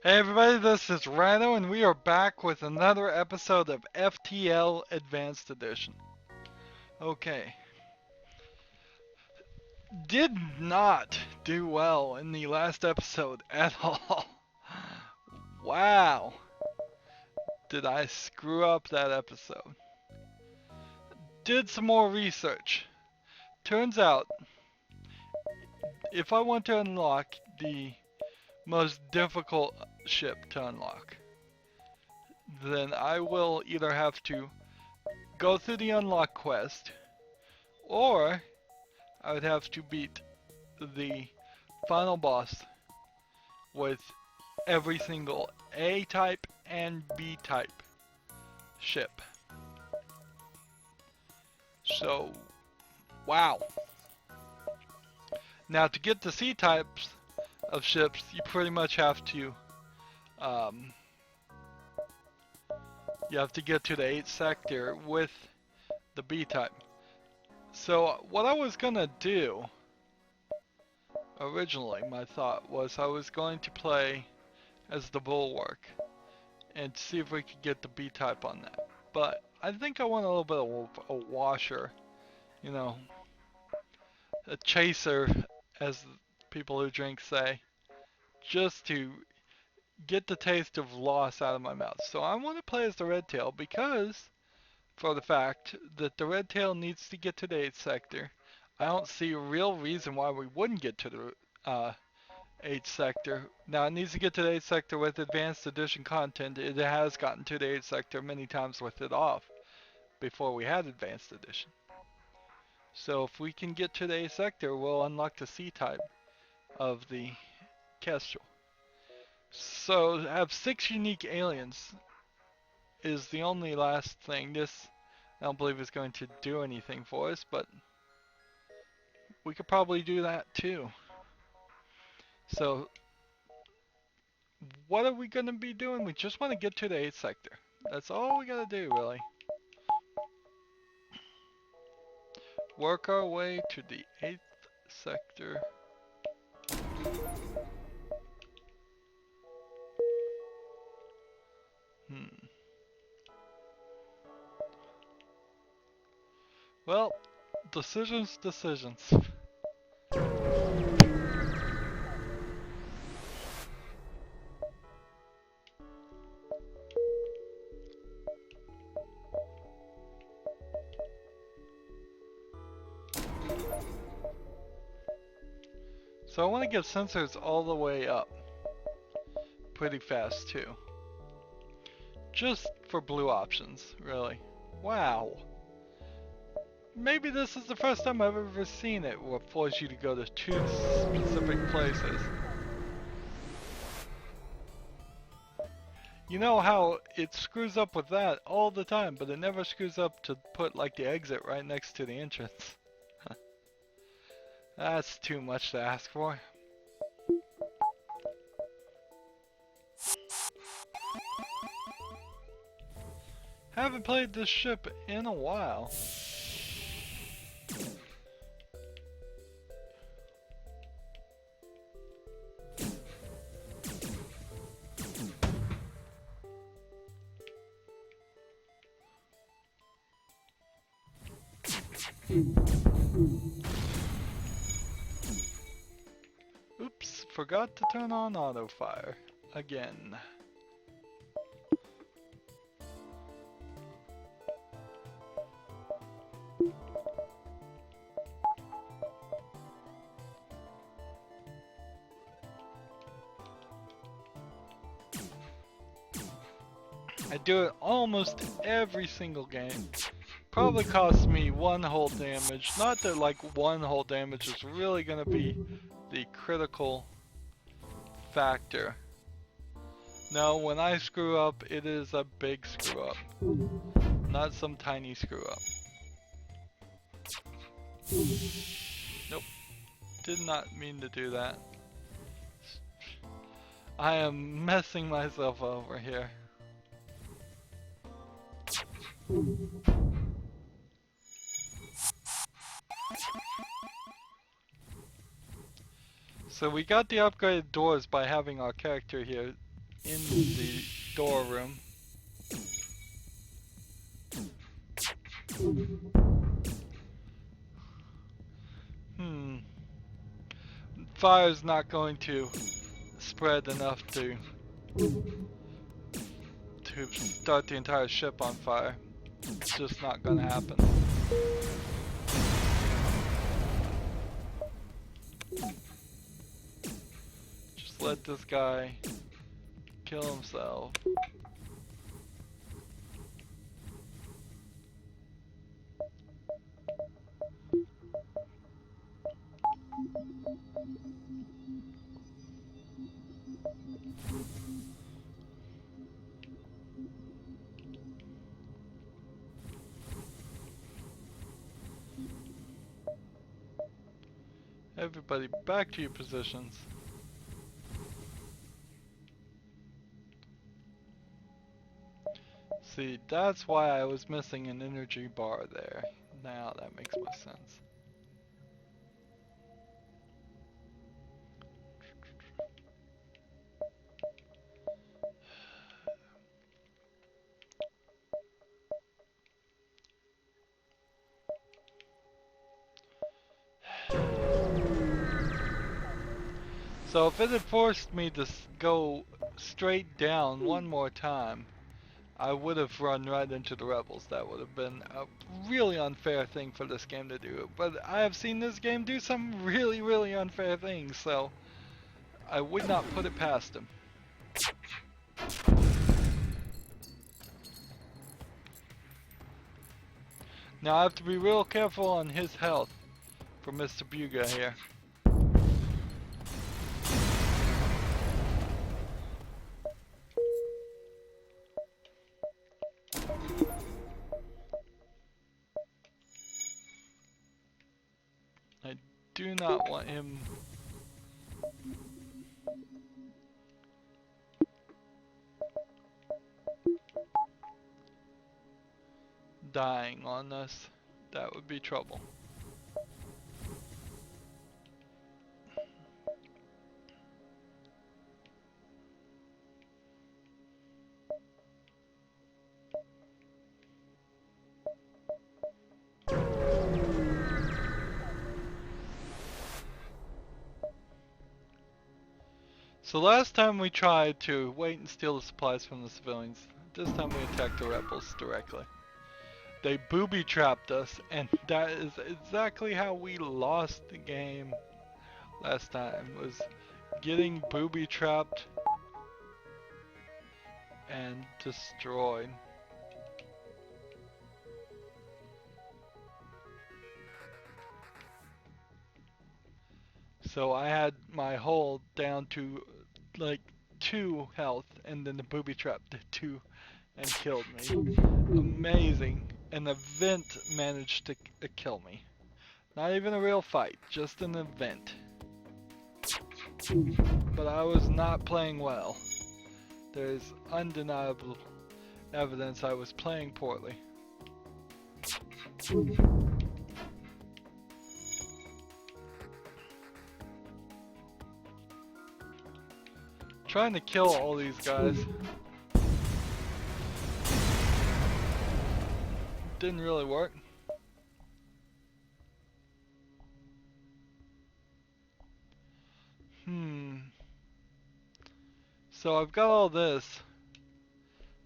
Hey everybody, this is Rydo and we are back with another episode of FTL Advanced Edition. Okay, did not do well in the last episode at all. Wow, did I screw up that episode. Did some more research. Turns out, if I want to unlock the most difficult ship to unlock, then I will either have to go through the unlock quest, or I would have to beat the final boss with every single A type and B type ship. So, wow. Now to get the C types of ships, you pretty much have to, you have to get to the 8th sector with the B type. So what I was gonna do, originally my thought was I was going to play as the Bulwark and see if we could get the B type on that. But I think I want a little bit of a washer, you know, a chaser, as people who drink say, just to get the taste of loss out of my mouth. So I want to play as the Red Tail because, for the fact that the Red Tail needs to get to the 8th sector, I don't see a real reason why we wouldn't get to the 8th sector. Now it needs to get to the 8th sector with advanced edition content. It has gotten to the 8th sector many times with it off before we had advanced edition. So if we can get to the 8th sector, we'll unlock the C type of the Kestrel. So to have 6 unique aliens is the only last thing. This I don't believe is going to do anything for us, but we could probably do that too. So what are we going to be doing? We just want to get to the 8th sector. That's all we gotta do, really. Work our way to the 8th sector. Well, decisions. So I want to get sensors all the way up pretty fast too. Just for blue options, really. Wow. Maybe this is the first time I've ever seen it where it forces you to go to 2 specific places. You know how it screws up with that all the time, but it never screws up to put like the exit right next to the entrance. That's too much to ask for. Haven't played this ship in a while. Oops, forgot to turn on auto fire again. I do it almost every single game. Probably costs me 1 hull damage. Not that like 1 hull damage is really gonna be the critical factor. No, when I screw up, it is a big screw up. Not some tiny screw up. Nope. Did not mean to do that. I am messing myself over here. So we got the upgraded doors by having our character here in the door room. Fire's not going to spread enough to start the entire ship on fire. It's just not gonna happen. Just let this guy kill himself. Everybody back to your positions. See, that's why I was missing an energy bar there. Now that makes more sense. So if it had forced me to go straight down one more time, I would have run right into the rebels. That would have been a really unfair thing for this game to do. But I have seen this game do some really, really unfair things, so I would not put it past him. Now I have to be real careful on his health for Mr. Buga here. I do not want him dying on us. That would be trouble. So last time we tried to wait and steal the supplies from the civilians. This time we attacked the rebels directly. They booby-trapped us, and that is exactly how we lost the game last time, was getting booby-trapped and destroyed. So I had my hull down to like 2 health, and then the booby trap did 2 and killed me. Amazing. And the vent managed to kill me. Not even a real fight, just an event. But I was not playing well. There's undeniable evidence I was playing poorly. Trying to kill all these guys. Didn't really work. So I've got all this.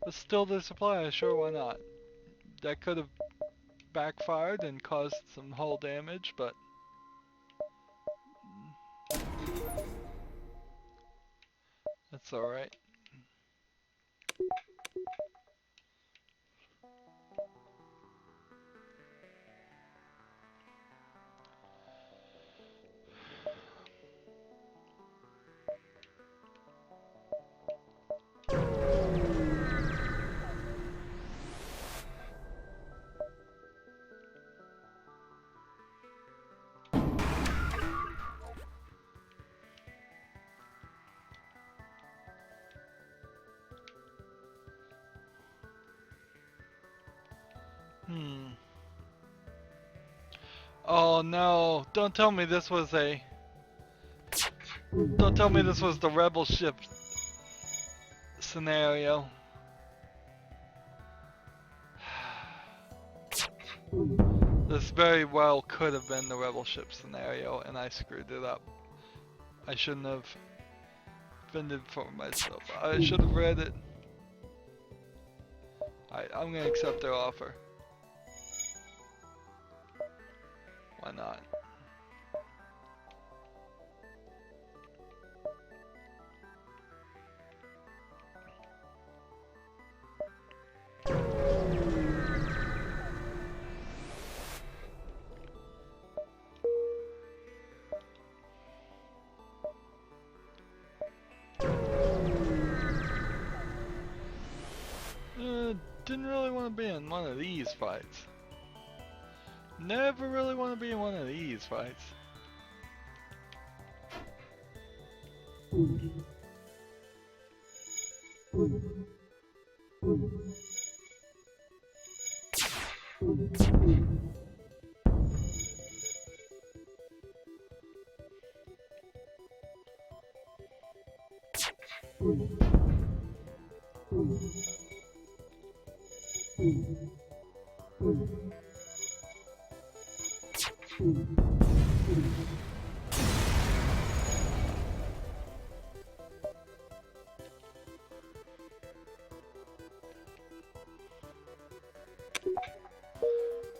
Let's steal their supplies, sure, why not? That could have backfired and caused some hull damage, but that's alright. Oh no, don't tell me this was Don't tell me this was the rebel ship scenario. This very well could have been the rebel ship scenario, and I screwed it up. I shouldn't have fended for myself. I should have read it. I'm gonna accept their offer. Why not? Didn't really want to be in one of these fights. Never really want to be in one of these fights.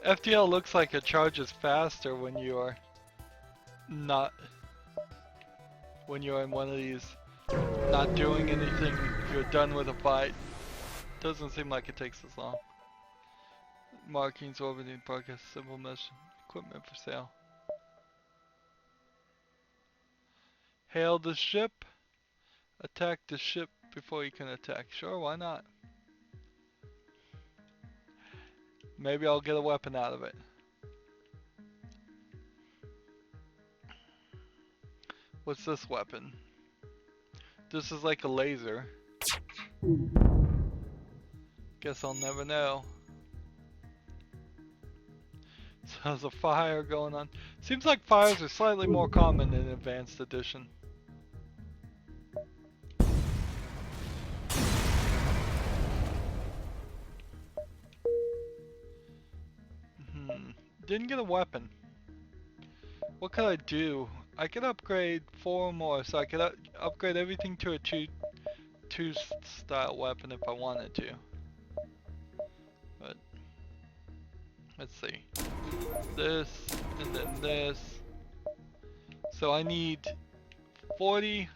FTL looks like it charges faster when you're not, when you're in one of these, not doing anything, you're done with a fight. Doesn't seem like it takes as long. Markings, orbiting, progress, simple mission, equipment for sale. Hail the ship, attack the ship before you can attack. Sure, why not? Maybe I'll get a weapon out of it. What's this weapon? This is like a laser. Guess I'll never know. So there's a fire going on. Seems like fires are slightly more common in Advanced Edition. Didn't get a weapon. What could I do? I could upgrade 4 more, so I could upgrade everything to a 2 style weapon if I wanted to. But let's see. This and then this. So I need 40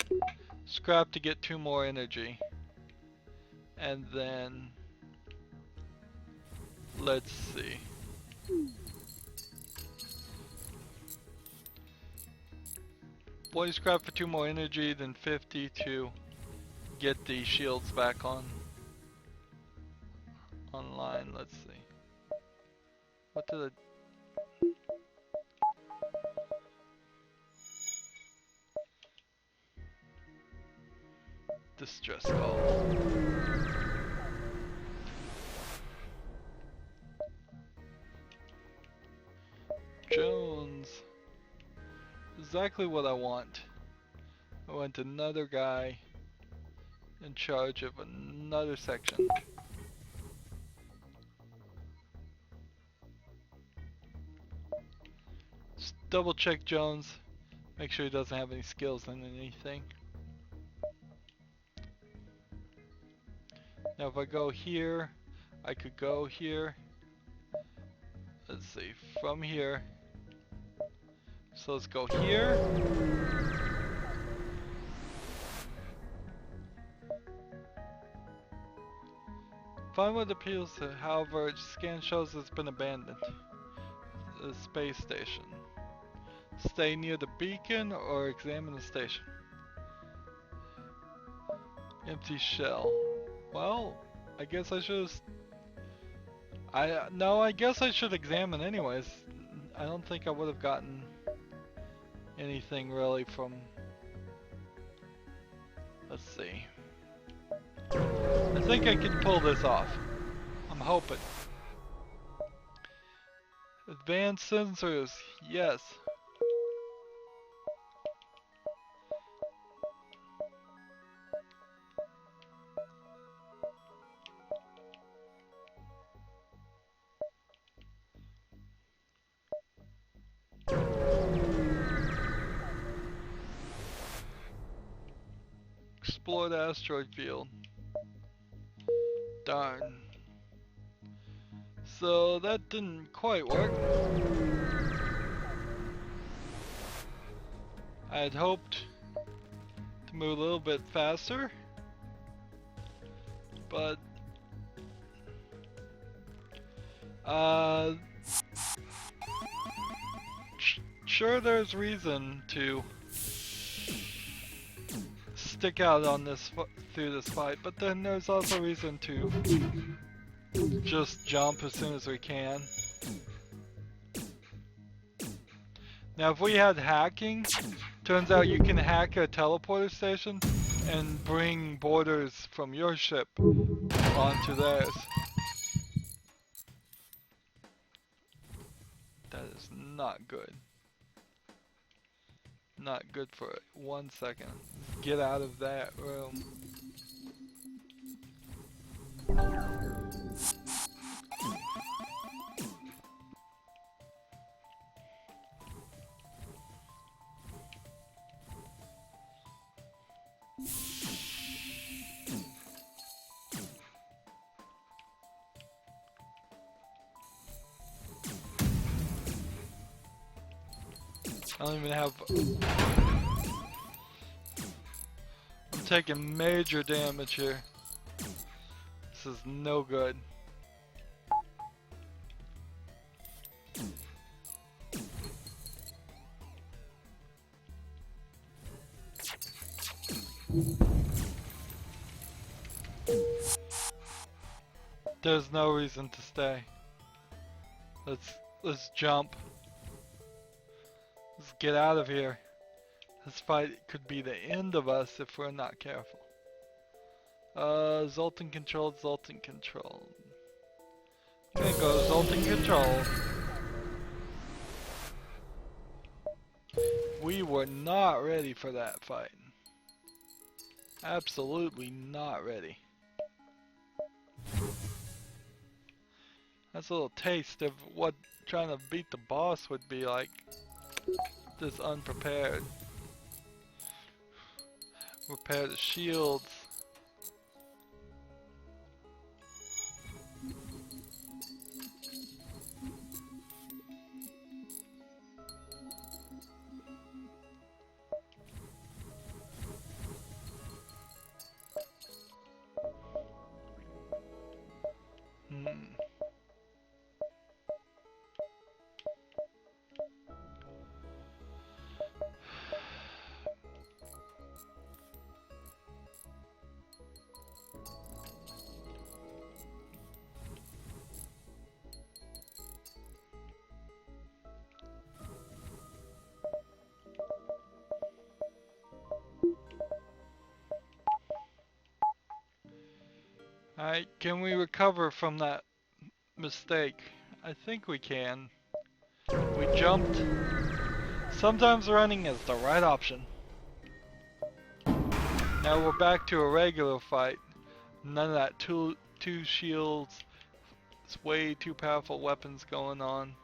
scrap to get 2 more energy. And then let's see. 40 scrap for 2 more energy, then 50 to get the shields back online. Let's see. What did I... Distress call. Jones. Exactly what I want. I want another guy in charge of another section. Just double check Jones. Make sure he doesn't have any skills in anything. Now if I go here, I could go here. Let's see, from here. So let's go here. Find what appeals to, however, scan shows it's been abandoned. The space station. Stay near the beacon or examine the station. Empty shell. Well, I guess I should have... No, I guess I should examine anyways. I don't think I would have gotten anything really from... Let's see. I think I can pull this off. I'm hoping. Advanced sensors, yes. explore the asteroid field. Darn. So that didn't quite work. I had hoped to move a little bit faster, but sure, there's reason to stick out on this through this fight, but then there's also reason to just jump as soon as we can. Now, if we had hacking, turns out you can hack a teleporter station and bring boarders from your ship onto theirs. That is not good. Not good for 1 second. Get out of that room. I don't even have... I'm taking major damage here. This is no good. There's no reason to stay. Let's jump. Let's get out of here. This fight could be the end of us if we're not careful. Zoltan control, Zoltan control. I'm gonna go Zoltan control. We were not ready for that fight. Absolutely not ready. That's a little taste of what trying to beat the boss would be like. Just unprepared. Repair the shields. Alright, can we recover from that mistake? I think we can. We jumped. Sometimes running is the right option. Now we're back to a regular fight. None of that two shields. It's way too powerful weapons going on.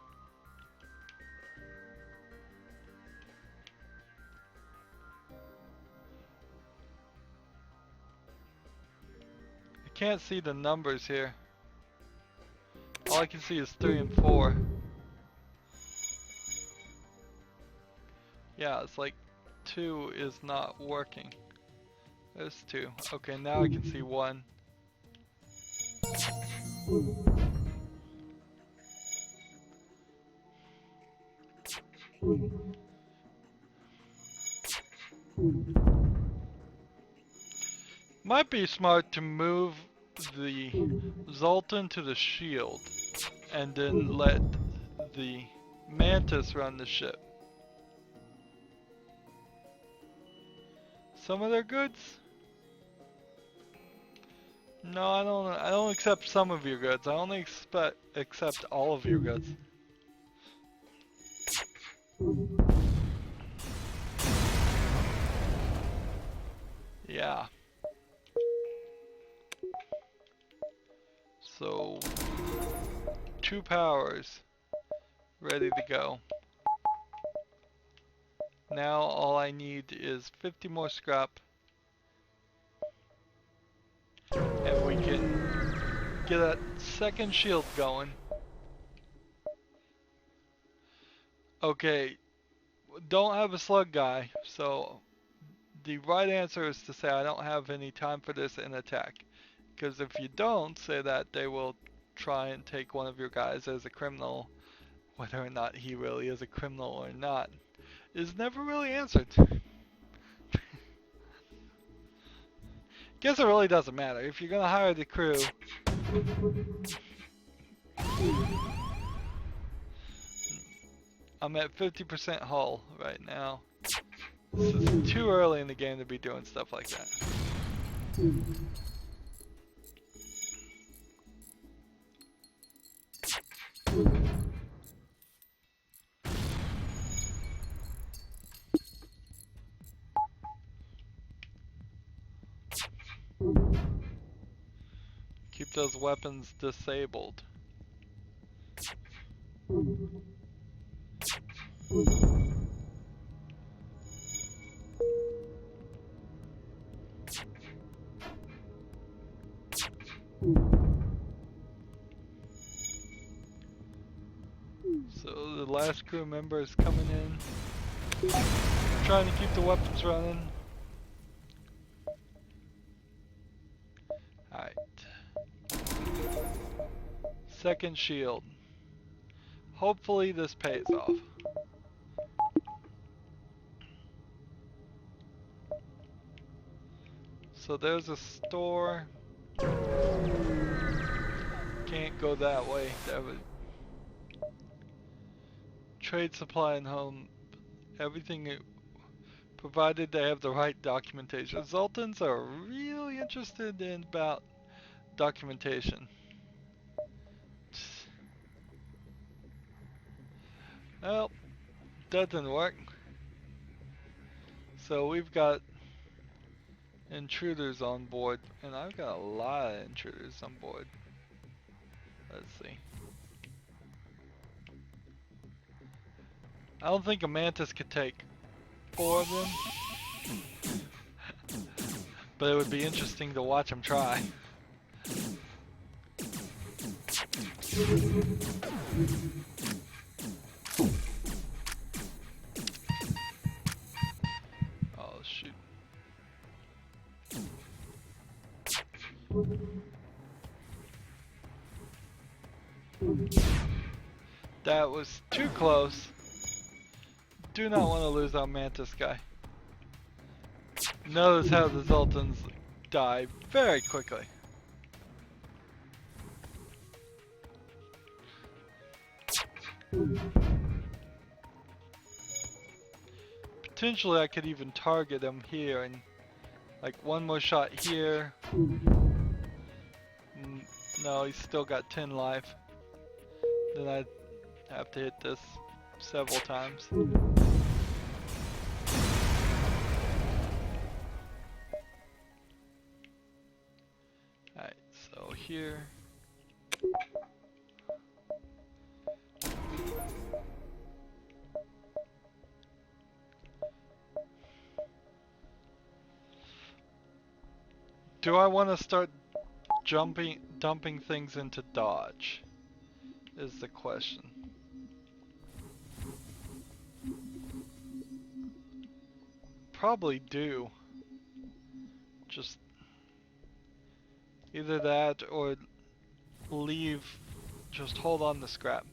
I can't see the numbers here. All I can see is 3 and 4. Yeah, it's like 2 is not working. There's 2. Okay, now I can see 1. Might be smart to move the Zoltan to the shield and then let the Mantis run the ship. Some of their goods? No, I don't accept some of your goods. I only accept all of your goods. Yeah. So 2 powers ready to go. Now all I need is 50 more scrap and we can get that second shield going. Okay, don't have a slug guy, so the right answer is to say I don't have any time for this and attack. Because if you don't say that, they will try and take one of your guys as a criminal. Whether or not he really is a criminal or not is never really answered. Guess it really doesn't matter. If you're gonna hire the crew, I'm at 50% hull right now. This is too early in the game to be doing stuff like that. Keep those weapons disabled. So the last crew member is coming in. Trying to keep the weapons running. Alright. Second shield. Hopefully this pays off. So there's a store. Can't go that way. That would trade supply and home. Everything provided they have the right documentation. Zoltans are really interested in about documentation. Well, that didn't work. So we've got intruders on board, and I've got a lot of intruders on board. Let's see. I don't think a mantis could take 4 of them, but it would be interesting to watch them try. Oh shoot. That was too close. Do not want to lose our mantis guy. Notice how the Zoltans die very quickly. Potentially I could even target him here and like one more shot here. No, he's still got 10 life. Then I'd have to hit this several times. Alright, so here. Do I want to start dumping things into dodge? Is the question. Probably do. Just either that or leave, just hold on to scrap.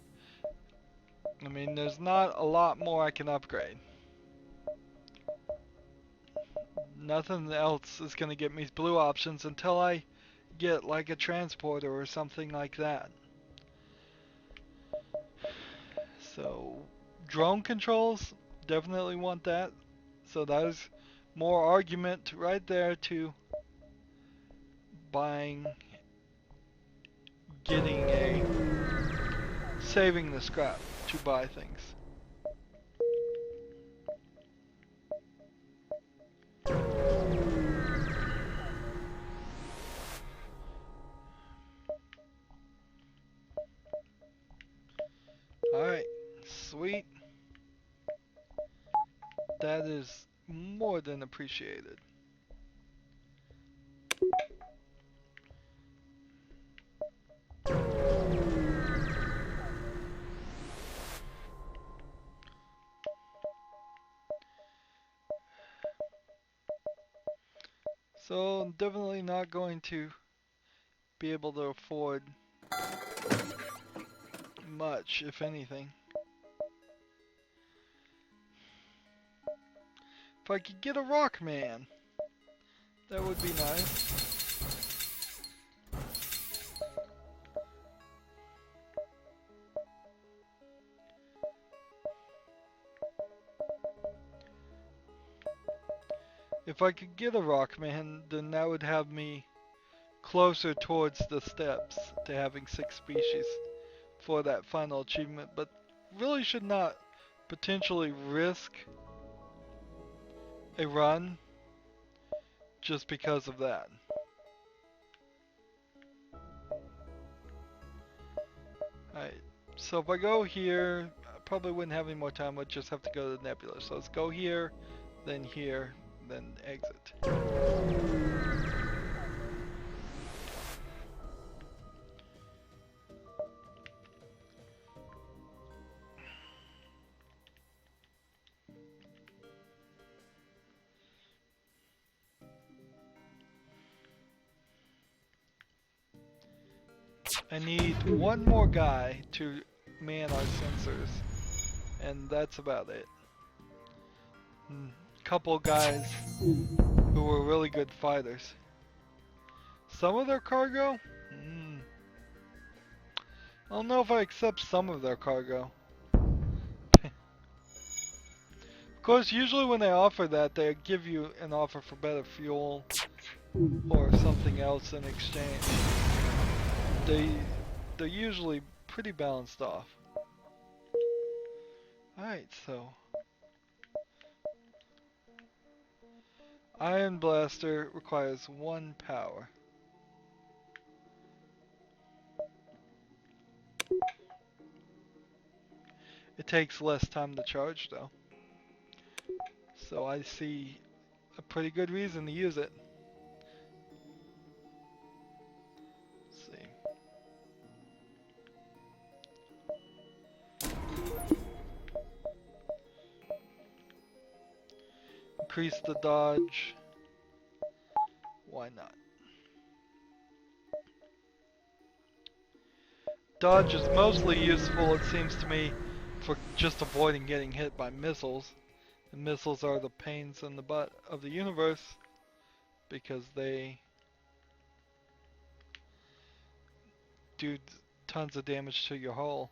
I mean, there's not a lot more I can upgrade. Nothing else is gonna get me blue options until I get like a transporter or something like that. So, drone controls, definitely want that. So that is more argument right there to saving the scrap to buy things. Alright, sweet. That is more than appreciated. So I'm definitely not going to be able to afford much, if anything. If I could get a rock man, that would be nice. If I could get a rock man, then that would have me closer towards the steps to having 6 species for that final achievement, but really should not potentially risk a run just because of that. Alright, so if I go here, I probably wouldn't have any more time, I'd just have to go to the nebula. So let's go here, then exit. I need one more guy to man our sensors, and that's about it. Couple guys who were really good fighters. Some of their cargo? I don't know if I accept some of their cargo. Of course, usually when they offer that, they give you an offer for better fuel or something else in exchange. They're usually pretty balanced off. Alright, so Iron Blaster requires 1 power. It takes less time to charge though. So I see a pretty good reason to use it. Let's see. Increase the dodge. Why not? Dodge is mostly useful, it seems to me, for just avoiding getting hit by missiles. And missiles are the pains in the butt of the universe because they do tons of damage to your hull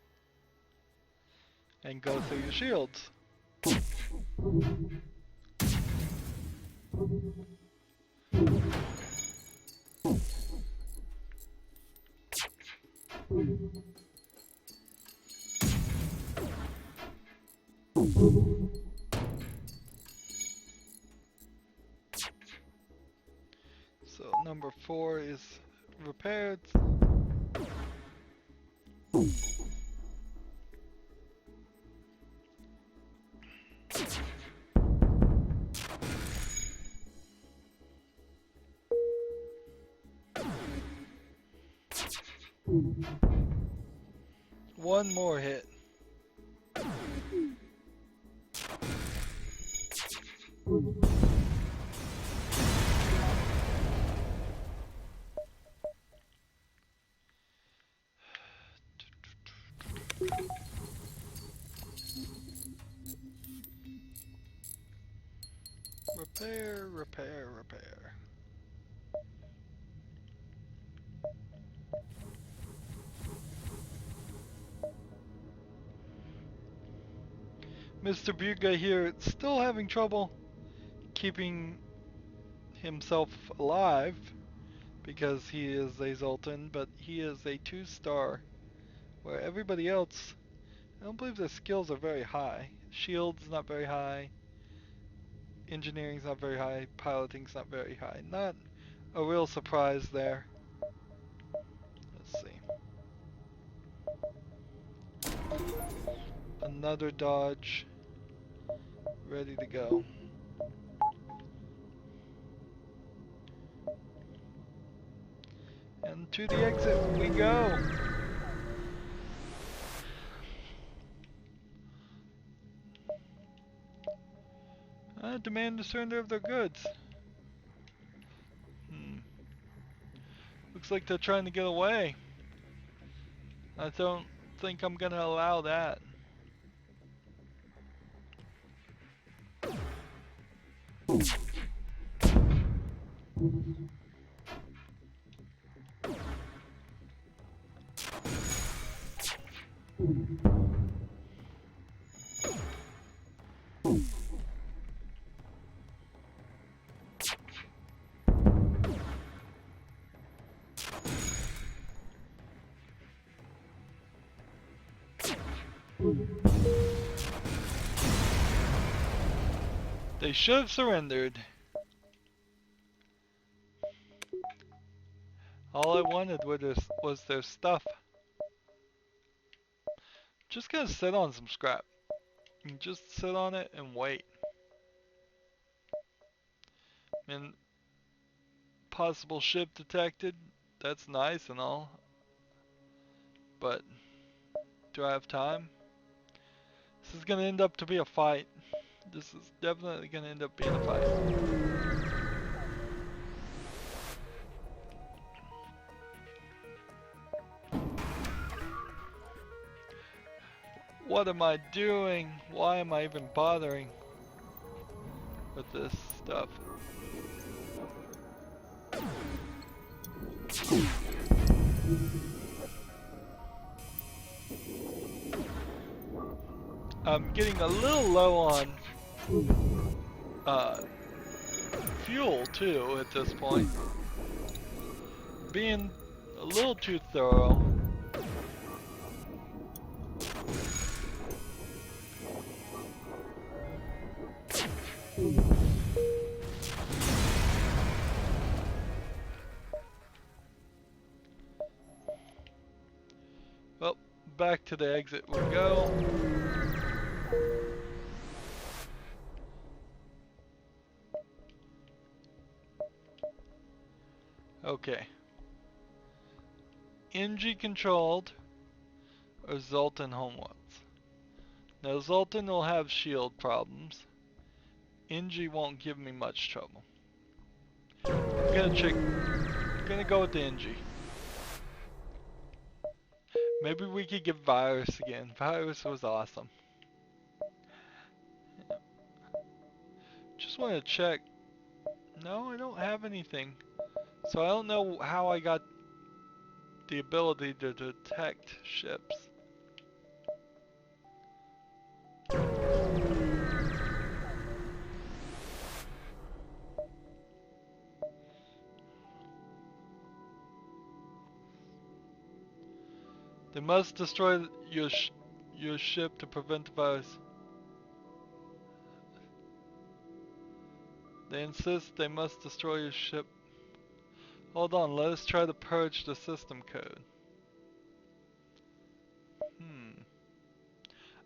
and go through your shields. So number 4 is repaired. One more hit. Repair, repair, repair. Mr. Buga here still having trouble keeping himself alive because he is a Zoltan, but he is a 2-star, where everybody else, I don't believe their skills are very high. Shield's not very high, engineering's not very high, piloting's not very high. Not a real surprise there. Let's see. Another dodge. Ready to go. And to the exit we go. Demand the surrender of their goods. Looks like they're trying to get away. I don't think I'm gonna allow that. They should have surrendered. All I wanted was their stuff. Just gonna sit on some scrap. And just sit on it and wait. And possible ship detected. That's nice and all. But do I have time? This is gonna end up to be a fight. This is definitely gonna end up being a fight. What am I doing? Why am I even bothering with this stuff? I'm getting a little low on fuel too at this point. Being a little too thorough. Well, back to the exit we go. Okay. NG controlled or Zoltan homeworlds. Now Zoltan will have shield problems. NG won't give me much trouble. I'm gonna go with the NG. Maybe we could get Virus again. Virus was awesome. Yeah. Just want to check. No, I don't have anything. So I don't know how I got the ability to detect ships. They must destroy your ship to prevent the virus. They insist they must destroy your ship. Hold on, let us try to purge the system code.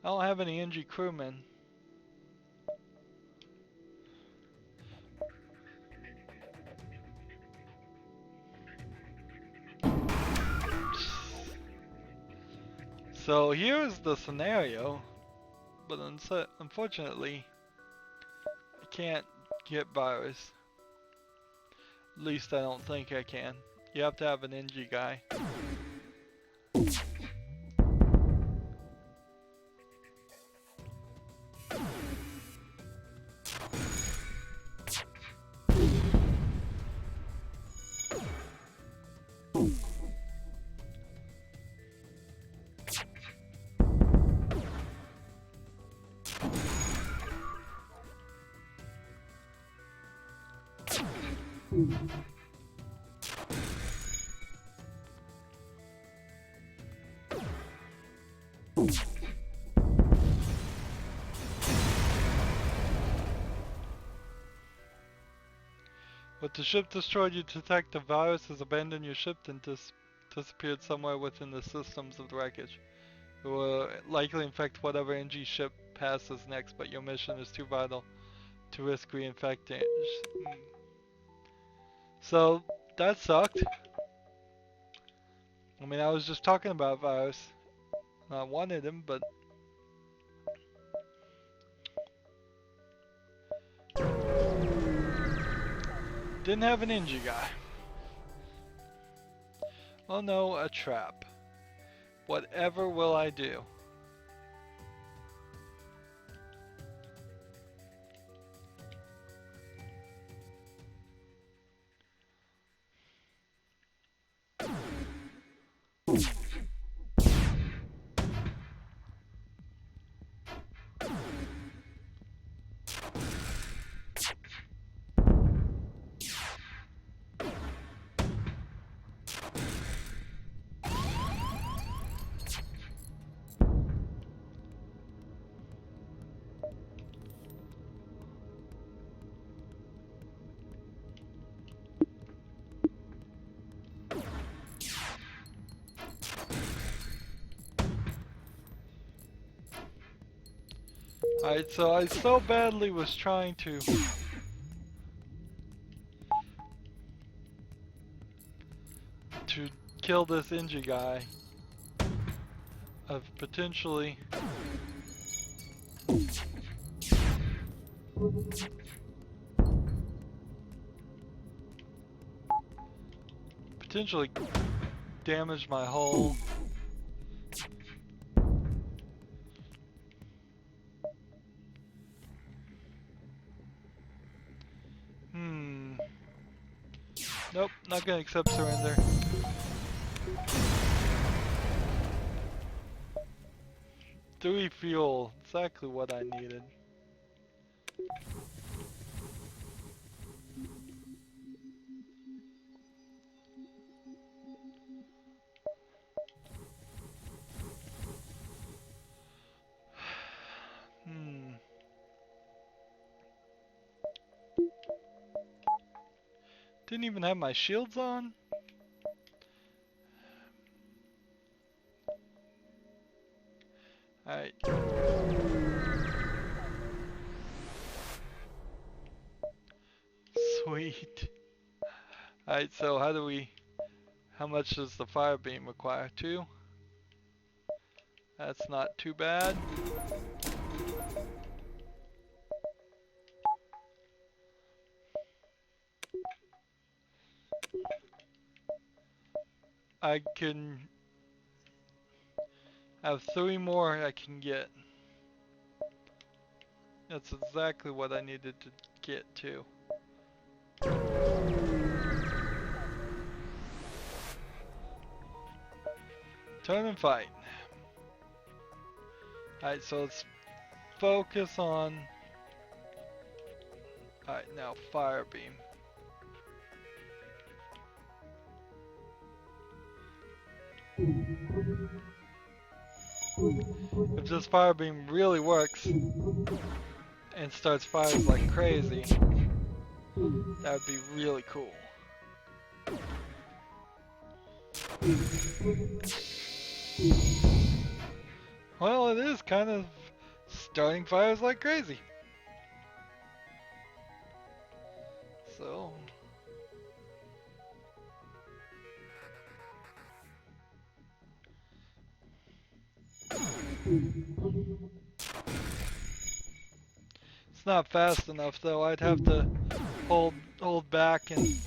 I don't have any NG crewmen. So here's the scenario, but unfortunately, I can't get virus. At least I don't think I can. You have to have an NG guy. With the ship destroyed, you detect the virus has abandoned your ship and disappeared somewhere within the systems of the wreckage. It will likely infect whatever NG ship passes next, but your mission is too vital to risk reinfecting. So, that sucked. I mean, I was just talking about virus. I wanted him, but... didn't have an NG guy. Oh no, a trap. Whatever will I do? Alright, so I so badly was trying to kill this Inji guy of potentially damage my hull. Nope, not gonna accept surrender. Dewey fuel, exactly what I needed. Didn't even have my shields on? Alright. Sweet. Alright, so how much does the fire beam require? 2? That's not too bad. I can have 3 more I can get. That's exactly what I needed to get to. Turn and fight. Alright, so let's focus on... Alright, now fire beam. If this fire beam really works and starts fires like crazy, that would be really cool. Well, it is kind of starting fires like crazy. So... It's not fast enough though. I'd have to hold back and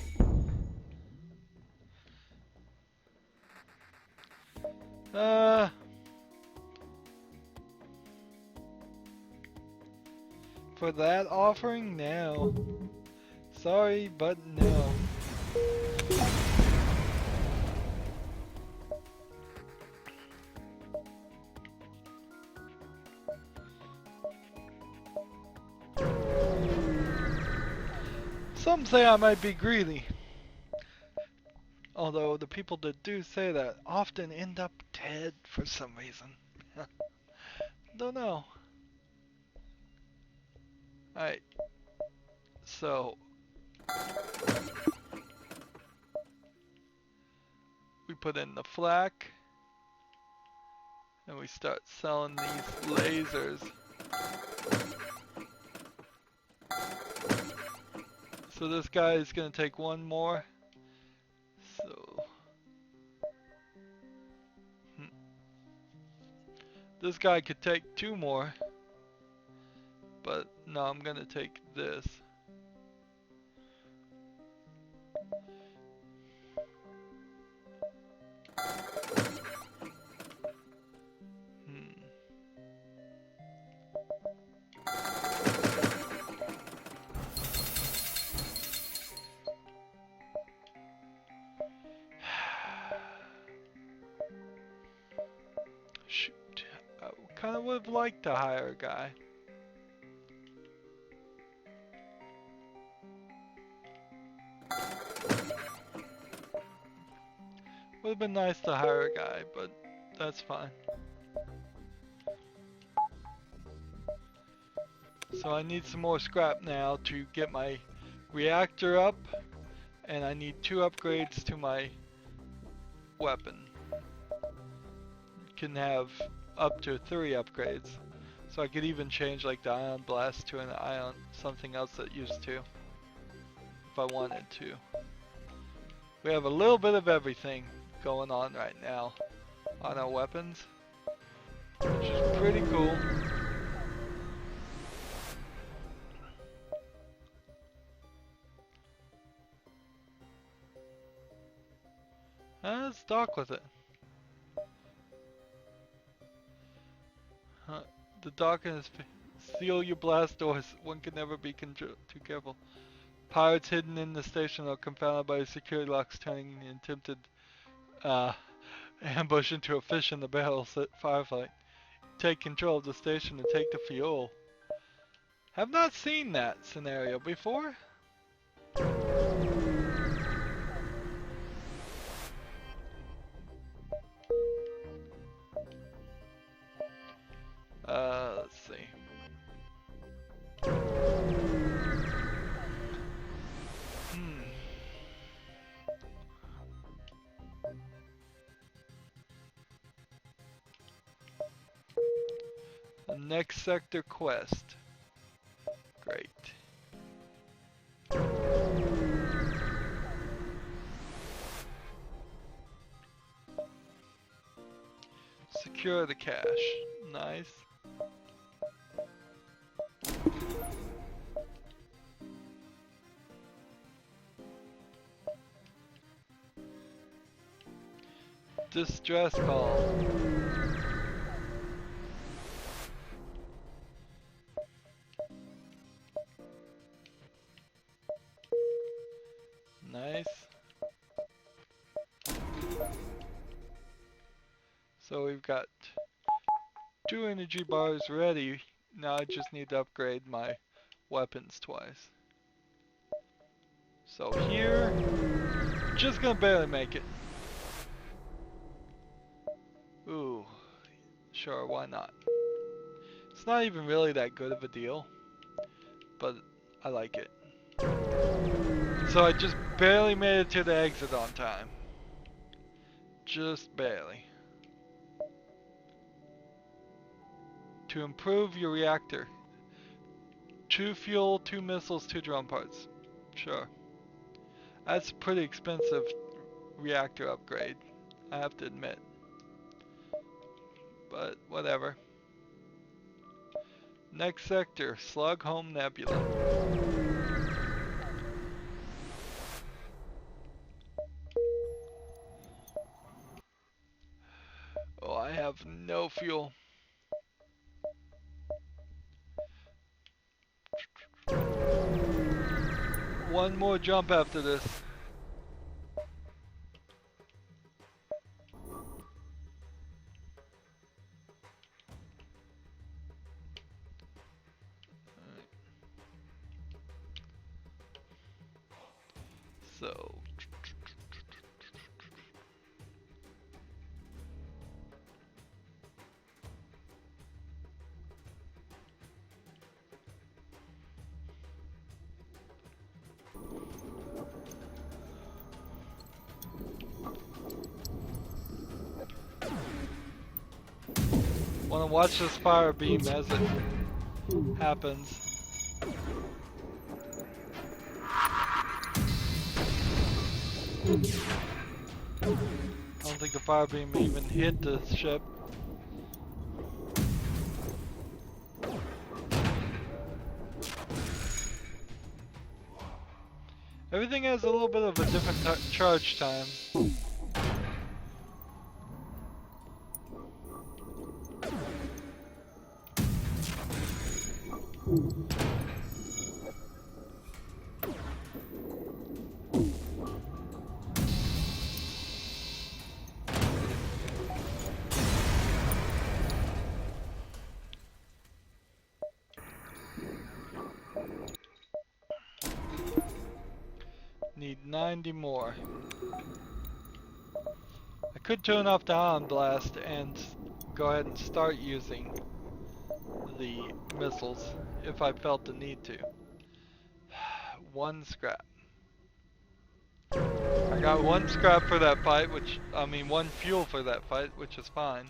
for that offering, no. Sorry, but no. Some say I might be greedy. Although the people that do say that often end up dead for some reason. Don't know. Alright. So we put in the flak and we start selling these lasers. So this guy is gonna take 1 more. So this guy could take 2 more. But no, I'm gonna take this. kind of would have liked to hire a guy. Would have been nice to hire a guy, but that's fine. So I need some more scrap now to get my reactor up, and I need 2 upgrades to my weapon. Can have up to 3 upgrades. So I could even change like the ion blast to an ion something else that used to, if I wanted to. We have a little bit of everything going on right now on our weapons, which is pretty cool. Let's dock with it. The dock is seal your blast doors. One can never be too careful. Pirates hidden in the station are confounded by security locks, turning an attempted ambush into a fish in the barrel firefight. Take control of the station and take the fuel. Have not seen that scenario before. Let's see. The next sector quest. Great. Secure the cache. Nice. Distress call. Nice. So we've got 2 energy bars ready. Now I just need to upgrade my weapons twice. So here, just gonna barely make it. Ooh, sure, why not? It's not even really that good of a deal, but I like it. So I just barely made it to the exit on time. Just barely. To improve your reactor. 2 fuel, 2 missiles, 2 drone parts. Sure. That's a pretty expensive reactor upgrade, I have to admit. But whatever. Next sector, Slug Home Nebula. Oh, I have no fuel. One more jump after this. So want to watch this fire beam as it happens. I don't think the fire beam even hit the ship. Everything has a little bit of a different charge time. Need 90 more. I could turn off the ion blast and go ahead and start using the missiles if I felt the need to. One scrap. I got one scrap for that fight, one fuel for that fight, which is fine.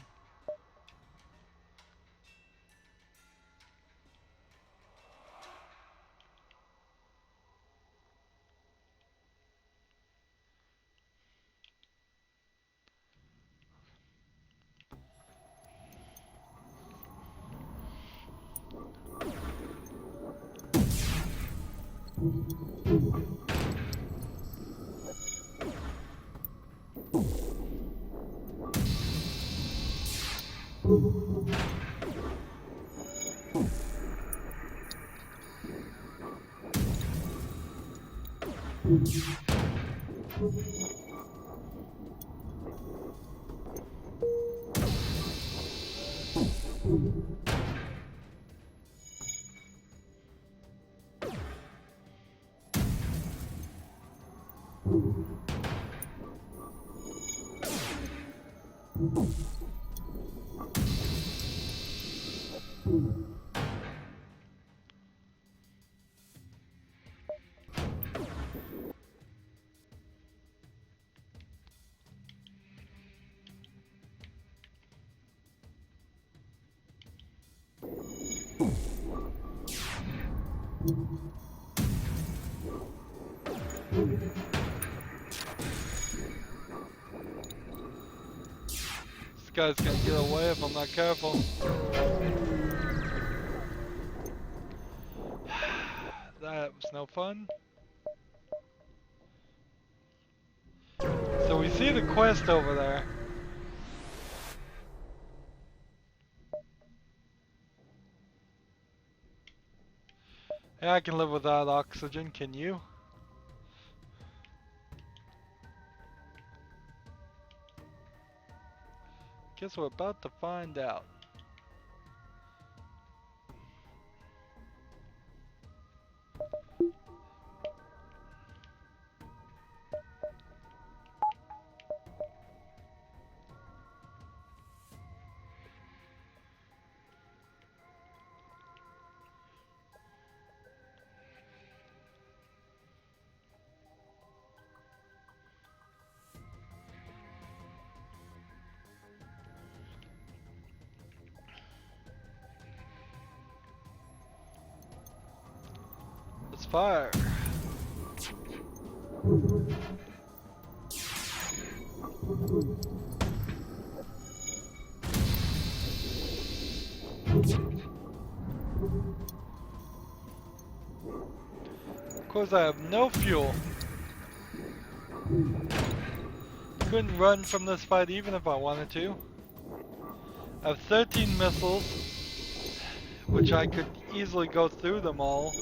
This guy's gonna get away if I'm not careful. That was no fun. So we see the quest over there. Yeah, I can live without oxygen, can you? Guess we're about to find out. Let's fire. Of course, I have no fuel. Couldn't run from this fight even if I wanted to. I have 13 missiles, which I could easily go through them all.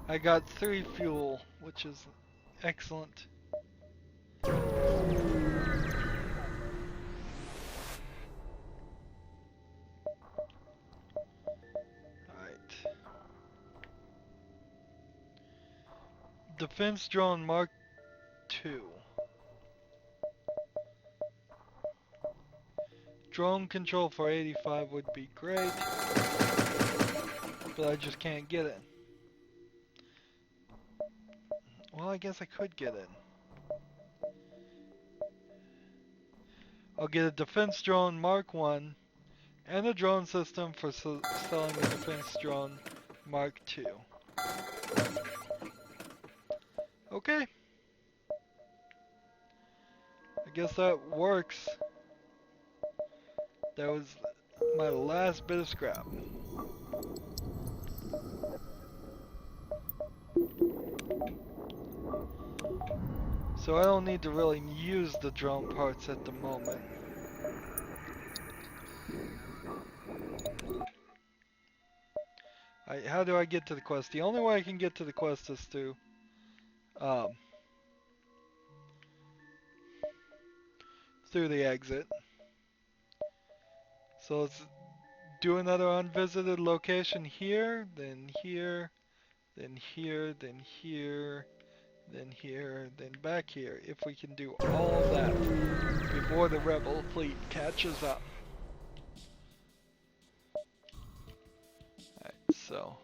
I got 3 fuel, which is excellent. Alright. Defense drone Mark II. Drone control for 85 would be great, but I just can't get it. Well, I guess I could get it. I'll get a defense drone Mark I and a drone system for selling the defense drone Mark II. guess that works. That was my last bit of scrap. So I don't need to really use the drone parts at the moment. How do I get to the quest? The only way I can get to the quest is through the exit. So let's do another unvisited location here, then here, then here, then here, then here, then back here. If we can do all of that before the rebel fleet catches up. Alright, so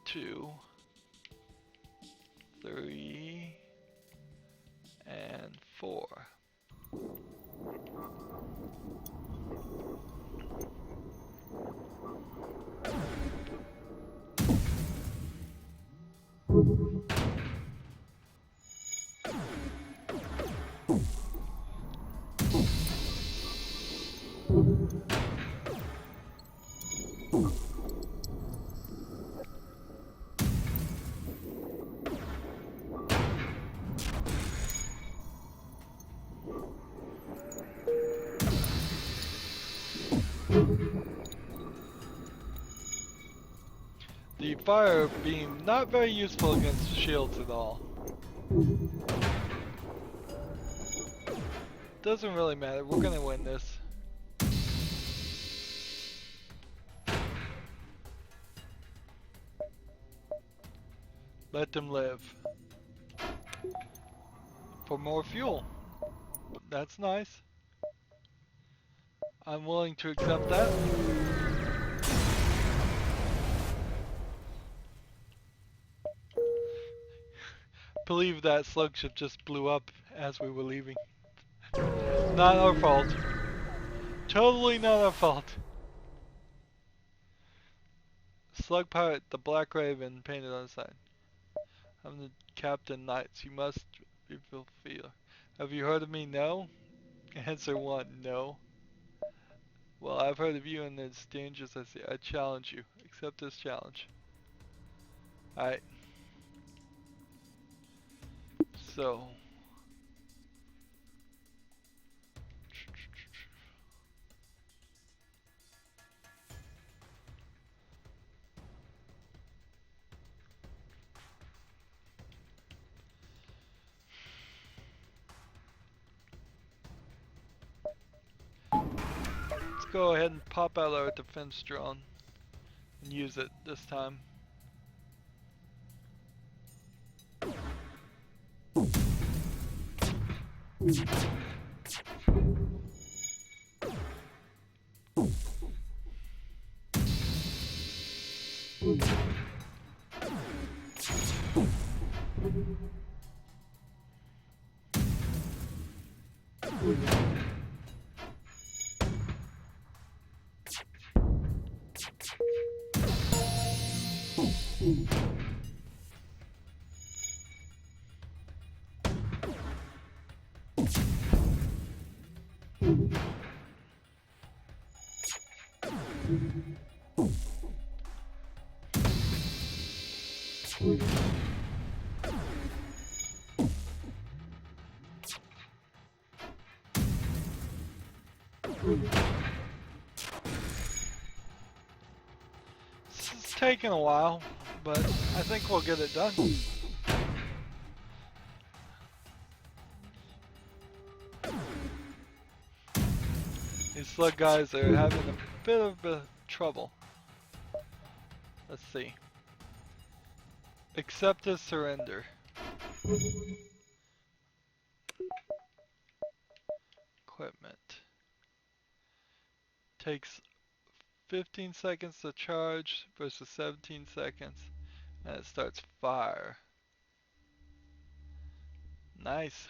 2, 3, and 4. The fire beam, not very useful against shields at all. Doesn't really matter, we're gonna win this. Let them live. For more fuel. That's nice. I'm willing to accept that. Believe that slug ship just blew up as we were leaving. Not our fault. Totally not our fault. Slug pirate, the Black Raven, painted on the side. I'm the Captain Knights. You must be fulfilled. Have you heard of me? No? Answer 1, no. Well, I've heard of you and it's dangerous. I challenge you. Accept this challenge. Alright. So. Let's go ahead and pop out our defense drone and use it this time. This is taking a while, but I think we'll get it done. These slug guys are having a bit of trouble. Let's see. Accept a surrender. Equipment. Takes 15 seconds to charge versus 17 seconds. And it starts fire. Nice.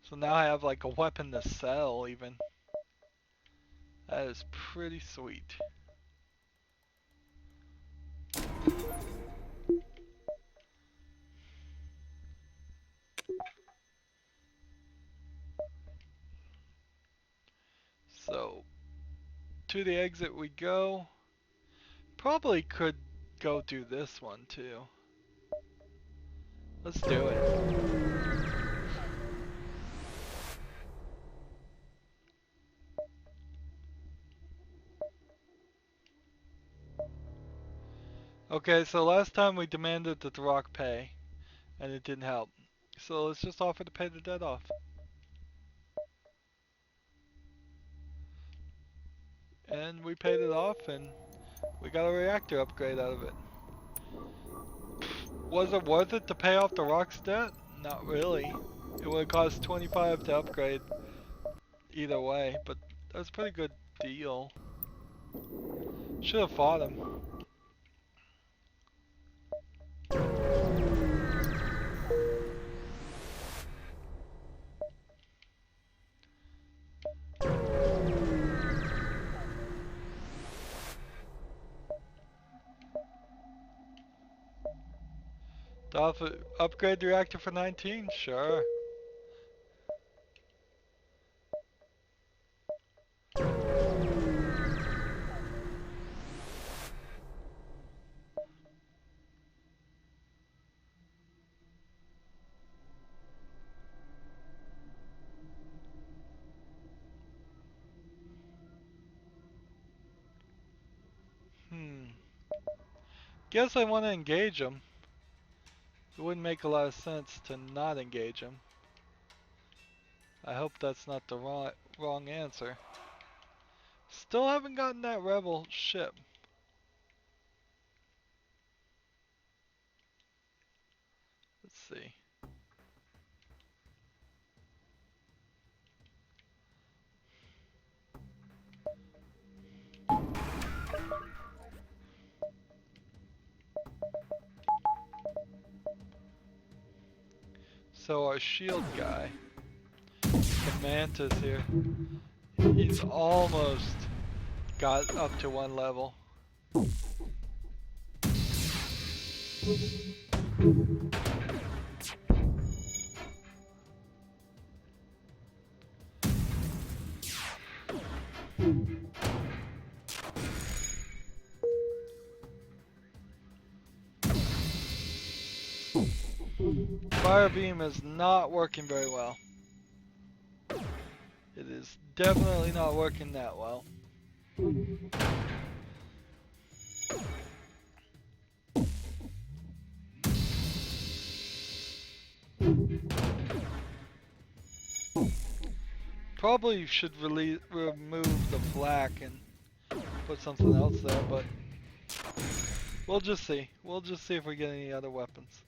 So now I have like a weapon to sell even. That is pretty sweet. to the exit we go. Probably could go do this one too. Let's do it. Okay, so last time we demanded that the rock pay, and it didn't help. So let's just offer to pay the debt off. And we paid it off, and we got a reactor upgrade out of it. Was it worth it to pay off the rock's debt? Not really. It would have cost 25 to upgrade either way, but that was a pretty good deal. Should have fought him. Upgrade the reactor for 19? Sure. Guess I want to engage him. It wouldn't make a lot of sense to not engage him. I hope that's not the wrong answer. Still haven't gotten that rebel ship. Let's see. So our shield guy, the Mantis here, he's almost got up to 1 level. Fire beam is not working very well. It is definitely not working that well. Probably should remove the flak and put something else there, but we'll just see. We'll just see if we get any other weapons.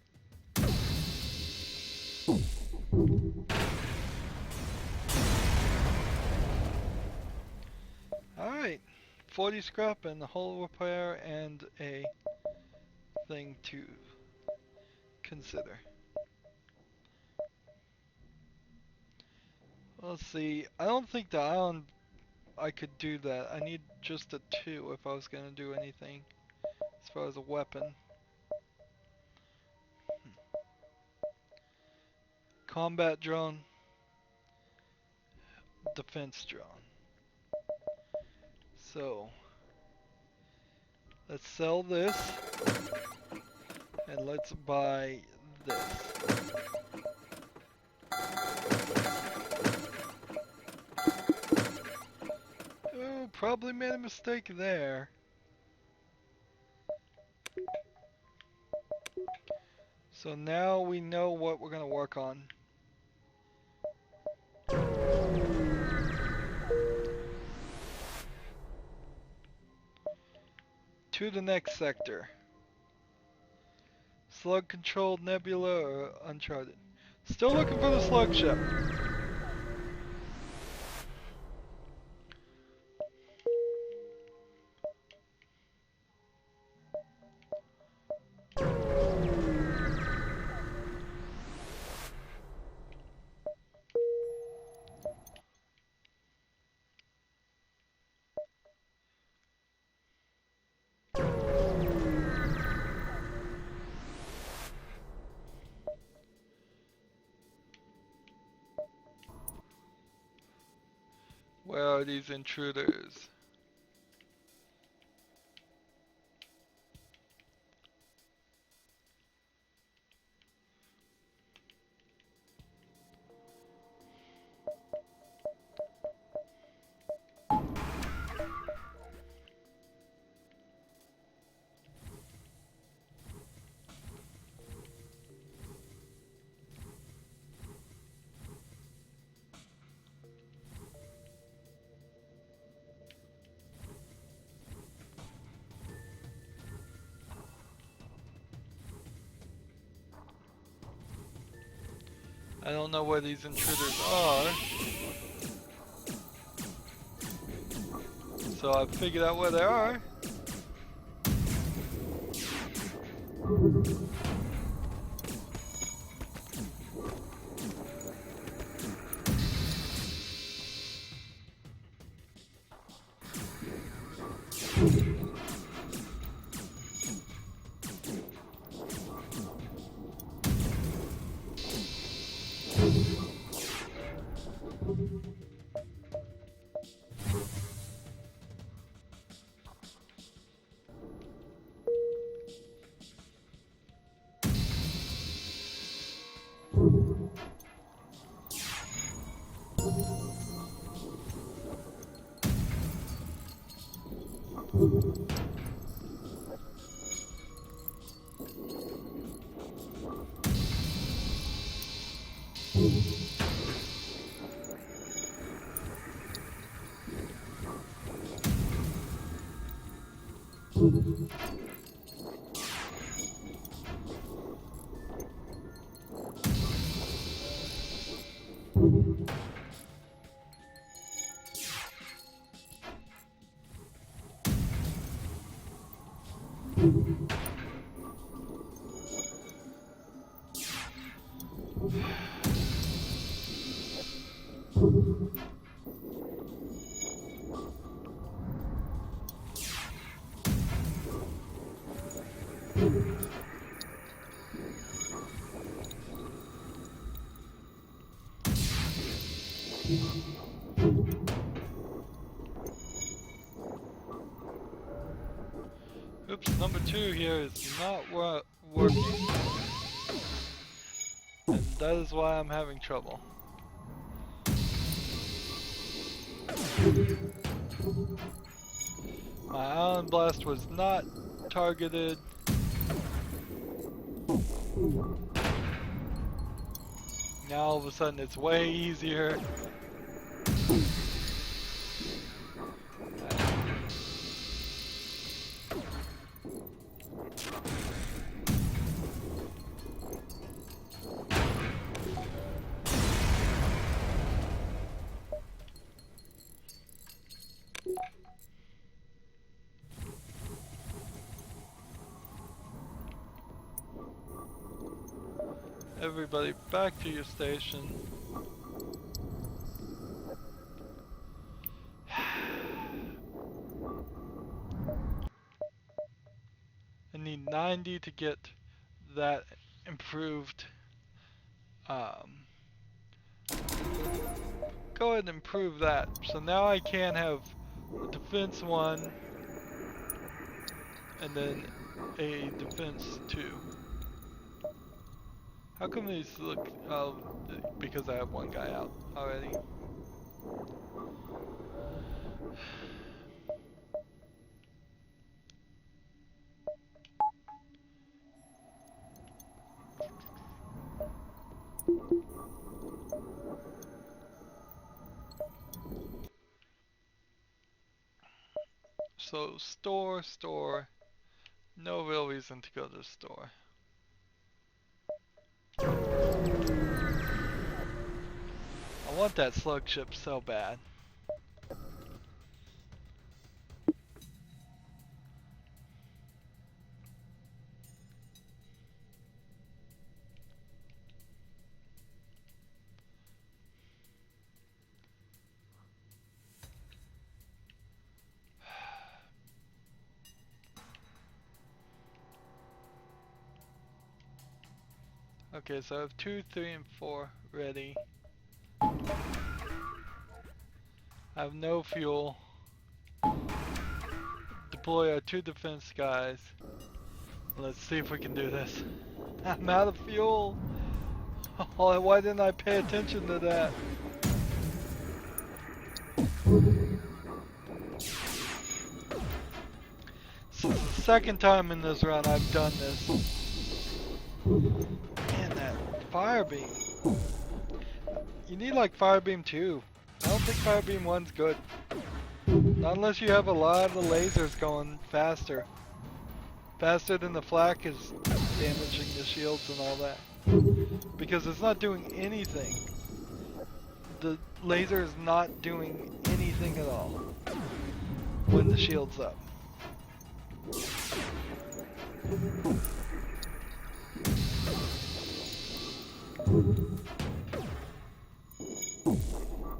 Alright, 40 scrap and a hull repair and a thing to consider. Let's see, I don't think the island I could do that. I need just a 2 if I was going to do anything as far as a weapon. Combat drone, defense drone. So, let's sell this, and let's buy this. Oh, probably made a mistake there. So now we know what we're going to work on. To the next sector. Slug controlled nebula or uncharted? Still looking for the slug ship. Where are these intruders? I don't know where these intruders are. So I've figured out where they are. Oops, number 2 here is not working. And that is why I'm having trouble. My Ion Blast was not targeted. Now all of a sudden it's way easier. Everybody back to your station. I need 90 to get that improved. Go ahead and improve that. So now I can have a defense 1 and then a defense 2. How come these look, because I have one guy out already. So store, no real reason to go to the store. I want that slug ship so bad. Okay, so I have 2, 3, and 4 ready. I have no fuel. Deploy our 2 defense guys. Let's see if we can do this. I'm out of fuel! Oh, why didn't I pay attention to that? This is the second time in this run I've done this. Man, that fire beam. You need like fire beam 2. I don't think fire beam 1's good. Not unless you have a lot of the lasers going faster. Faster than the flak is damaging the shields and all that. because it's not doing anything. The laser is not doing anything at all when the shield's up.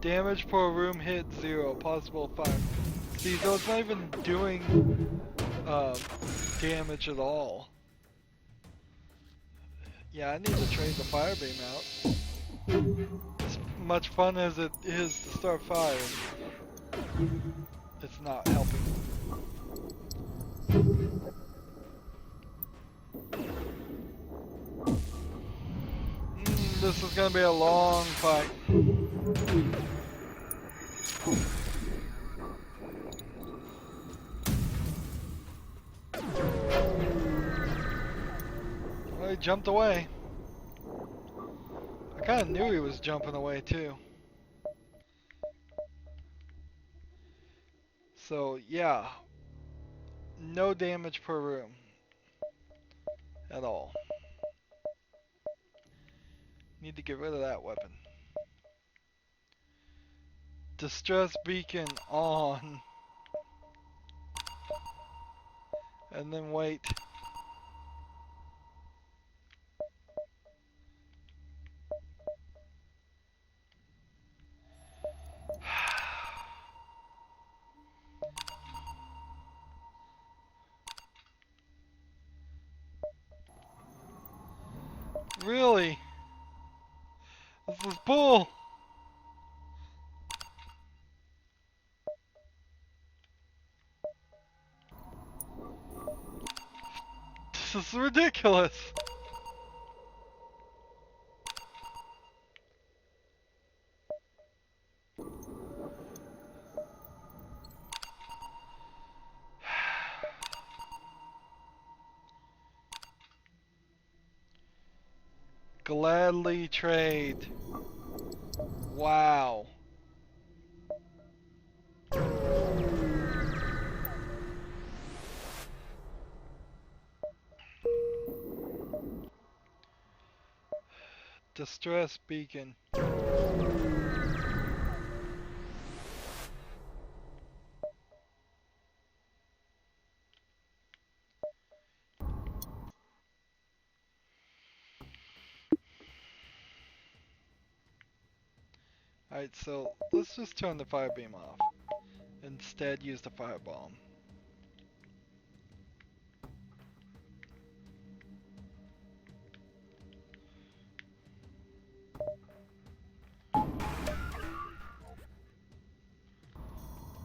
Damage per room hit 0, possible 5. See, so it's not even doing damage at all. Yeah, I need to trade the fire beam out. As much fun as it is to start firing, it's not helping. This is gonna be a long fight. Well, he jumped away. I kind of knew he was jumping away too. So yeah, no damage per room at all. Need to get rid of that weapon. Distress beacon on. And then wait. Really? This is bull. This is ridiculous. Gladly trade. Wow. Distress beacon. Alright, so let's just turn the fire beam off. Instead, use the firebomb.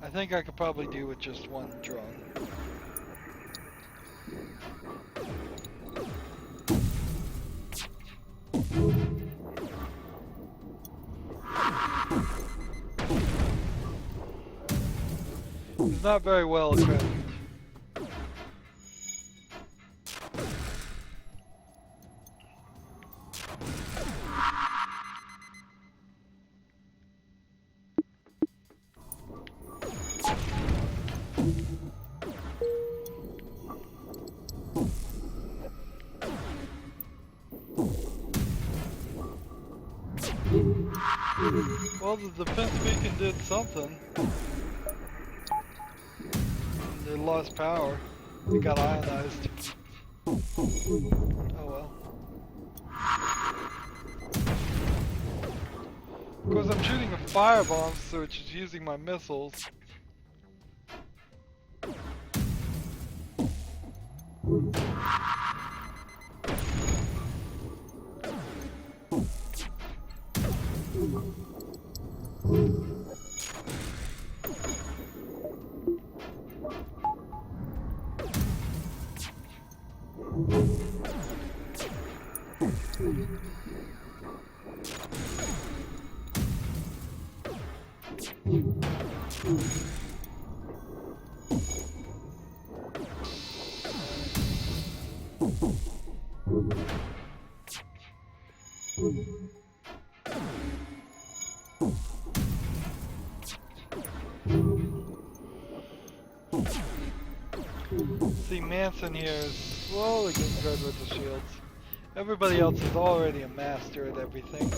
I think I could probably do with just one drone. It's not very well equipped. Well, the defense beacon did something. They lost power. It got ionized. Oh well. Of course, I'm shooting a firebomb, so it's just using my missiles. See, Manson here is slowly getting good with the shields. Everybody else is already a master at everything.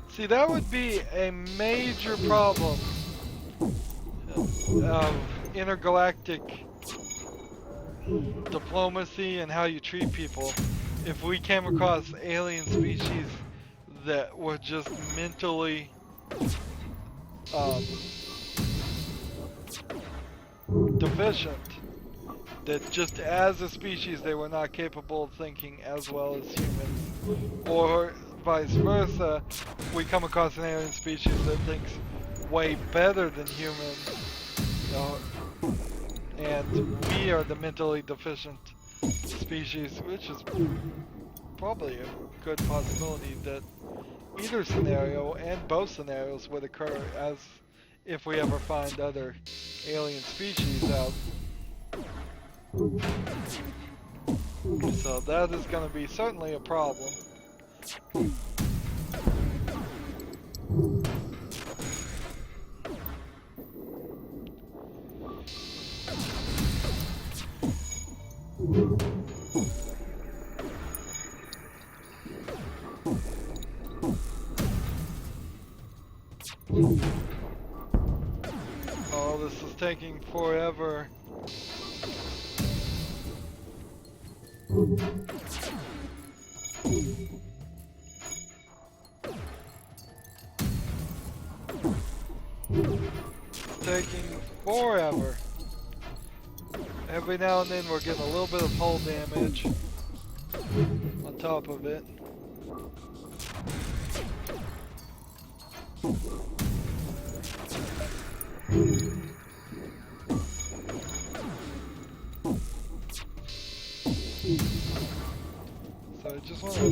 See, that would be a major problem of intergalactic diplomacy and how you treat people if we came across alien species that were just mentally deficient, that just as a species they were not capable of thinking as well as humans, or vice versa, we come across an alien species that thinks way better than humans, and we are the mentally deficient species, which is probably a good possibility that either scenario and both scenarios would occur as if we ever find other alien species out. So that is going to be certainly a problem. Oh, this is taking forever. It's taking forever. Every now and then we're getting a little bit of hull damage on top of it. So I just want to...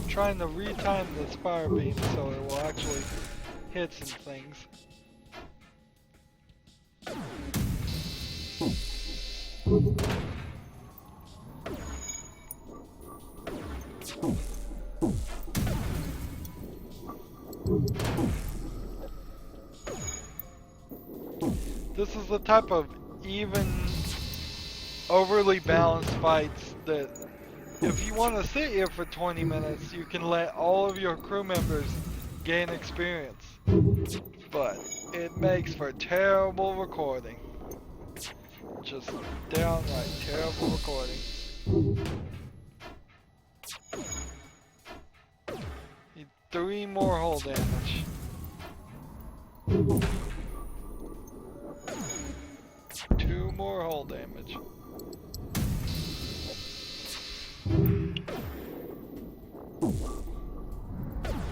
trying to retime this fire beam so it will actually hit some things. This is the type of even, overly balanced fights that if you want to sit here for 20 minutes, you can let all of your crew members gain experience. But it makes for terrible recording. Just downright terrible recording. Need 3 more hull damage. 2 more hull damage.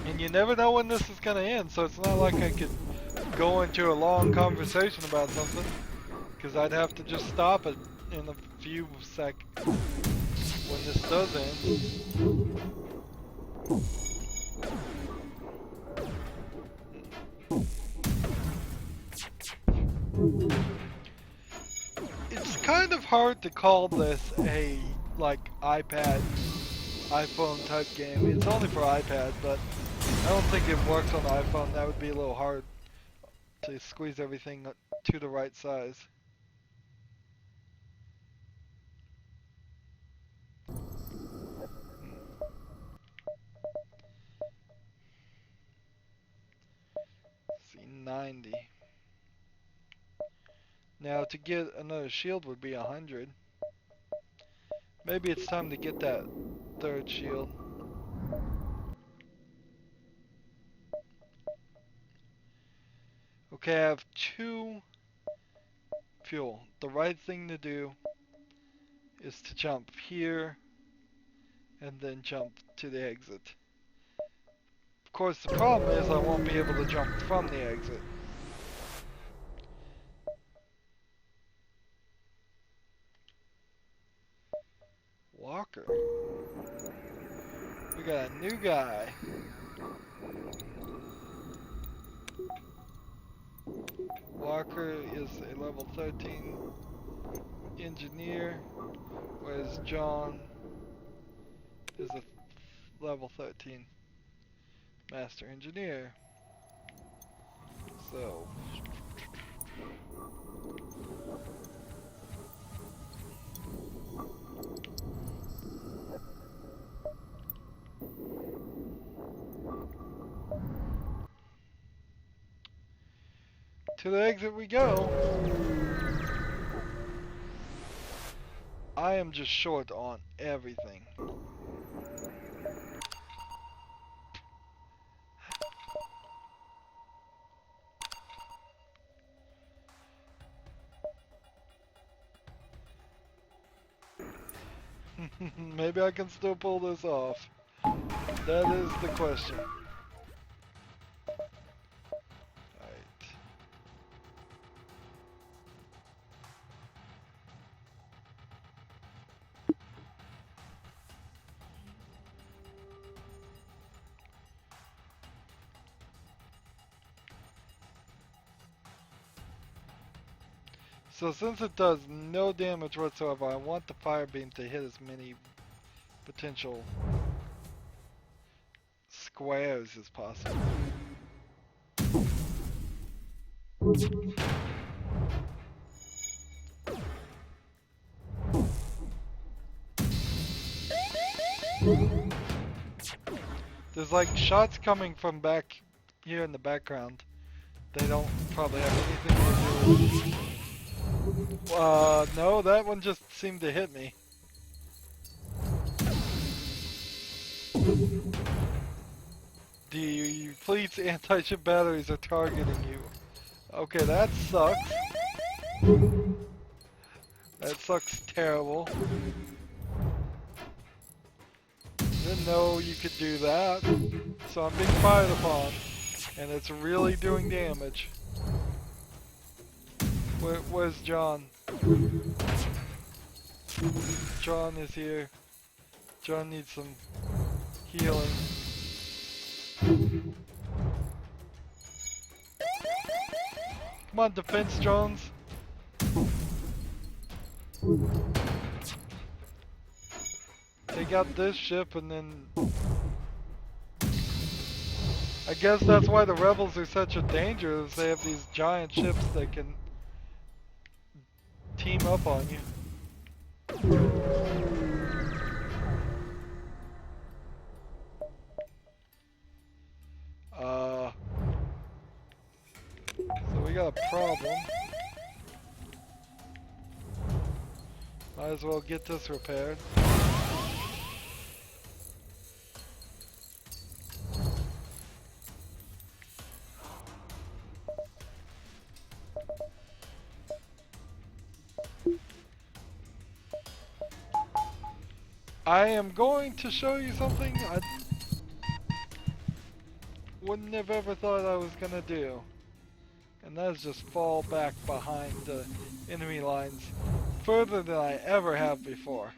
And you never know when this is going to end, so it's not like I could go into a long conversation about something, because I'd have to just stop it in a few seconds when this does end. It's kind of hard to call this a, like, iPhone type game. It's only for iPad, but I don't think it works on the iPhone. That would be a little hard to squeeze everything to the right size. See, 90. Now to get another shield would be 100. Maybe it's time to get that 3rd shield. Okay, I have 2 fuel. The right thing to do is to jump here and then jump to the exit. Of course, the problem is I won't be able to jump from the exit. Walker. We got a new guy. Walker is a level 13 engineer, whereas John is a level 13 master engineer. So, to the exit we go. I am just short on everything. Maybe I can still pull this off. That is the question. Alright. So since it does no damage whatsoever, I want the fire beam to hit as many potential squares as possible. There's like shots coming from back here in the background. They don't probably have anything to do with... no, that one just seemed to hit me. The fleet's anti-ship batteries are targeting you. Okay, that sucks. That sucks terrible. Didn't know you could do that. So I'm being fired upon. And it's really doing damage. Where's John? John is here. John needs some healing. Come on, defense drones. They got this ship and then... I guess that's why the rebels are such a danger, is they have these giant ships that can team up on you. So we got a problem. Might as well get this repaired. I am going to show you something I wouldn't have ever thought I was gonna do. And that is just fall back behind the enemy lines further than I ever have before.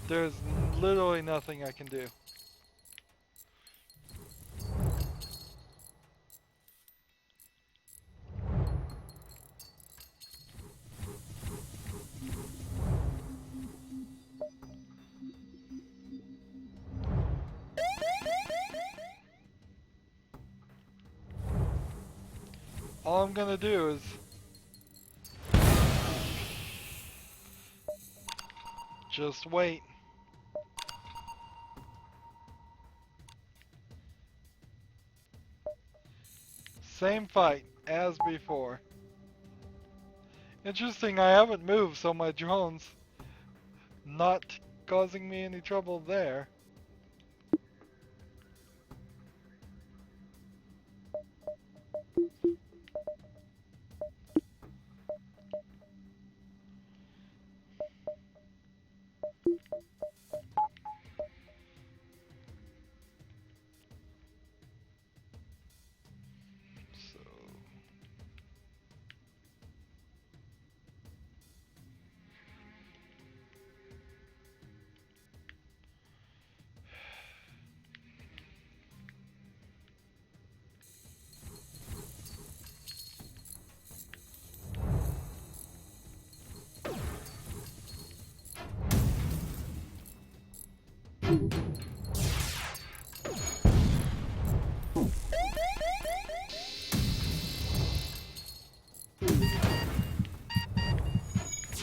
There's literally nothing I can do. All I'm gonna do is just wait. Same fight as before. Interesting, I haven't moved, so my drone's not causing me any trouble there.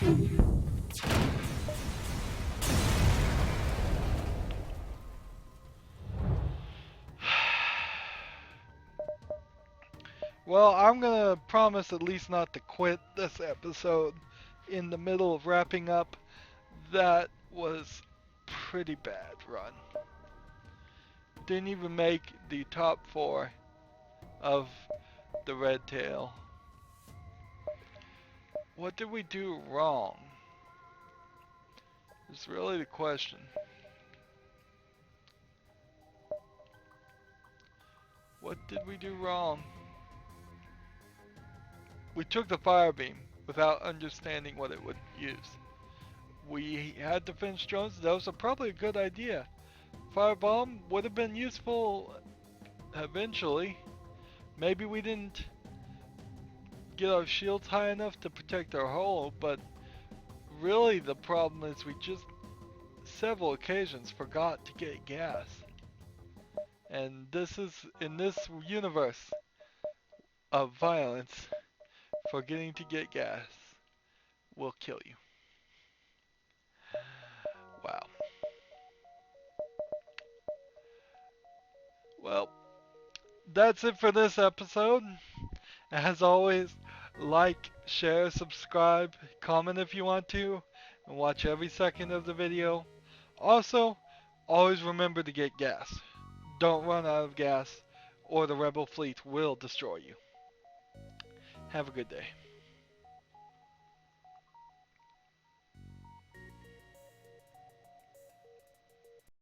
Well, I'm gonna promise at least not to quit this episode in the middle of wrapping up. That was pretty bad run. Didn't even make the top 4 of the red tail. What did we do wrong? Is really the question. What did we do wrong? We took the fire beam without understanding what it would use. We had to finish drones. That was probably a good idea. Firebomb would have been useful eventually. Maybe we didn't get our shields high enough to protect our hull, but really the problem is we just several occasions forgot to get gas. And this is, in this universe of violence, forgetting to get gas will kill you. Wow. Well, that's it for this episode. As always, like, share, subscribe, comment if you want to, and watch every second of the video. Also, always remember to get gas. Don't run out of gas, or the rebel fleet will destroy you. Have a good day.